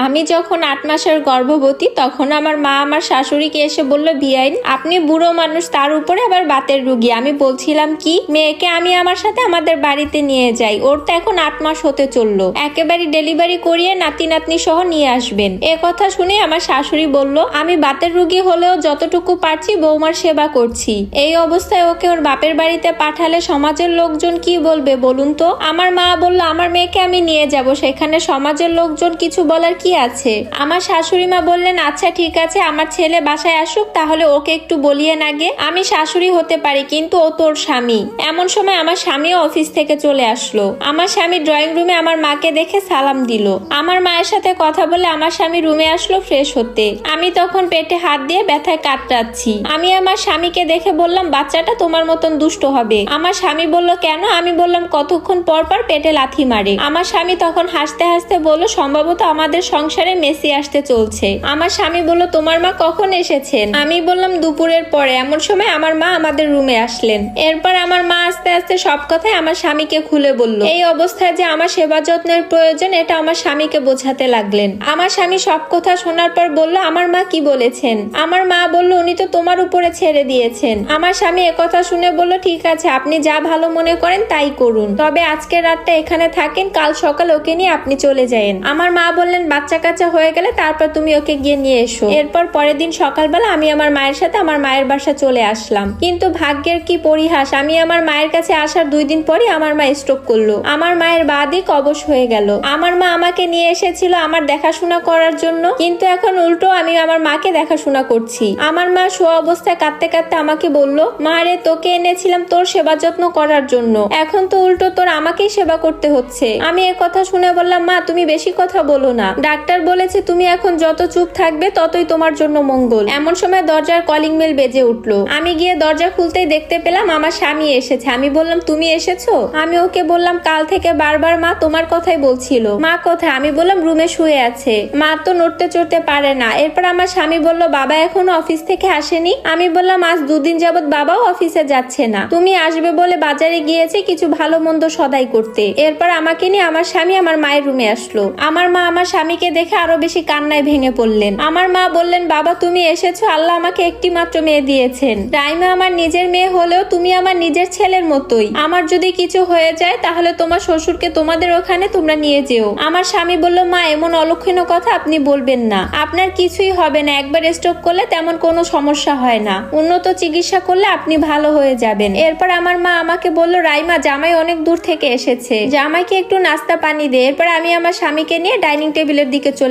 আমি যখন 8 মাসের গর্ভবতী তখন আমার মা আমার শাশুড়িকে এসে বলল, বিআইন আপনি বুড়ো মানুষ, তার উপরে আবার বাতের রুগী। আমি বলছিলাম কি, মেয়েকে আমি আমার সাথে আমাদের বাড়িতে নিয়ে যাই, ওর তো এখন 8 মাস হতে চললো, একেবারে ডেলিভারি করিয়ে নাতি নাতনি সহ নিয়ে আসবেন। এ কথা শুনে আমার শাশুড়ি বলল, আমি বাতের রুগী হলেও যতটুকু পারছি বৌমার সেবা করছি, এই অবস্থায় ওকে ওর বাপের বাড়িতে পাঠালে সমাজের লোকজন কি বলবে বলুন তো। আমার মা বলল, আমার মেয়েকে আমি নিয়ে যাব, সেখানে সমাজের লোকজন কিছু বলার কি আছে। আমার শাশুড়ি মা বললেন, আচ্ছা ঠিক আছে, আমার ছেলে বাসায় আসুক, তাহলে ওকে একটু বলিয়ে নাগে, আমি শাশুড়ি হতে পারি কিন্তু ও তোর স্বামী। এমন সময় আমার স্বামীও অফিস থেকে চলে আসলো। আমার স্বামী ড্রয়িং রুমে আমার মাকে দেখে সালাম দিল। আমার মায়ের সাথে কথা বলে আমার স্বামী রুমে আসলো ফ্রেশ হতে। আমি তখন পেটে হাত দিয়ে ব্যথায় কাতরাচ্ছি। আমি আমার স্বামীকে দেখে বললাম, বাচ্চাটা তোমার মতন দুষ্ট হবে। আমার স্বামী বলল, কেন? আমি বললাম, কতক্ষণ পর পর পেটে লাথি মারে। আমার স্বামী তখন হাসতে হাসতে বলল, সম্ভবত আমাদের সংসারে মেসি আসতে চলছে। আমার স্বামী বলল, তোমার মা কখন এসেছেন? আমি বললাম, দুপুরের পরে। এমন সময় আমার মা আমাদের রুমে আসলেন। এরপর আমার মা আস্তে আস্তে সব কথাই আমার স্বামীকে খুলে বলল। এই অবস্থায় যে আমার সেবা যত্নের প্রয়োজন এটা আমার স্বামীকে বোঝাতে লাগলেন। আমার স্বামী সব কথা শোনার পর বলল, আমার মা কি বলেছেন? আমার মা বলল, উনি তো তোমার উপরে ছেড়ে দিয়েছেন। আমার স্বামী একথা শুনে বলল, ঠিক আছে, আপনি যা ভালো মনে করেন তাই করুন, তবে আজকের রাতটা এখানে থাকেন, কাল সকালে ওকে নিয়ে আপনি চলে যায়েন। আমার মা বললেন, বাচ্চা কাচ্চা হয়ে গেলে তারপর তুমি ওকে গিয়ে নিয়ে এসো। এরপর পরের দিন সকালবেলা আমি আমার মায়ের সাথে আমার মায়ের বাসা চলে আসলাম। কিন্তু ভাগ্যের কি পরিহাস, আমি আমার মায়ের কাছে আসার 2 দিন পরই আমার মা স্ট্রোক করলো। আমার মায়ের বাঁ দিক অবশ হয়ে গেল। আমার মা আমাকে নিয়ে এসেছিল আমার দেখাশোনা করার জন্য, কিন্তু এখন উল্টো আমি আমার মাকে দেখাশোনা করছি। আমার মা শোয়া অবস্থায় কাঁদতে কাঁদতে আমাকে বলল, মা রে, তোকে এনেছিলাম তোর সেবা যত্ন করার জন্য, এখন তো উল্টো তোর আমাকেই সেবা করতে হচ্ছে। আমি এ কথা শুনে বললাম, মা তুমি বেশি কথা বলো না, ডাক্তার বলেছে তুমি এখন যত চুপ থাকবে ততই তোমার জন্য মঙ্গল। এমন সময় দরজার কলিং বেল বেজে উঠলো। আমি গিয়ে দরজা খুলতেই দেখতে পেলাম আমার স্বামী এসেছে। আমি বললাম, তুমি এসেছো? আমি ওকে বললাম, কাল থেকে বারবার মা তোমার কথাই বলছিল। মা কোথায়? আমি বললাম, রুমে শুয়ে আছে, মা তো নড়তে চড়তে পারে না। এরপর আমার স্বামী বলল, বাবা এখনো অফিস থেকে আসেনি? আমি বললাম, আজ 2 দিন যাবত বাবাও অফিসে যাচ্ছে না, তুমি আসবে বলে বাজারে গিয়েছে কিছু ভালো মন্দ সদাই করতে। এরপর আমাকে নিয়ে আমার স্বামী আমার মায়ের রুমে আসলো। আমার মা আমার স্বামীকে দেখে আরো বেশি কান্নায় ভেঙে পড়লেন। আমার মা বললেন, বাবা তুমি এসেছো, আল্লাহ আমাকে একটি মাত্র মেয়ে দিয়েছেন। রাইমা আমার নিজের মেয়ে হলেও তুমি আমার নিজের ছেলের মতোই। আমার যদি কিছু হয়ে যায় তাহলে তোমার শ্বশুরকে তোমাদের ওখানে তোমরা নিয়ে যেও। আমার স্বামী বলল, মা এমন অলক্ষণীয় কথা আপনি বলবেন না, আপনার কিছুই হবে না, একবার স্ট্রোক করলে তেমন কোনো সমস্যা হয় না, উন্নত চিকিৎসা করলে আপনি ভালো হয়ে যাবেন। এরপর আমার মা আমাকে বলল, রাইমা জামাই অনেক দূর থেকে এসেছে, জামাইকে একটু নাস্তা পানি দে। এরপর আমি আমার স্বামীকে নিয়ে ডাইনিং টেবিলের দিকে চলে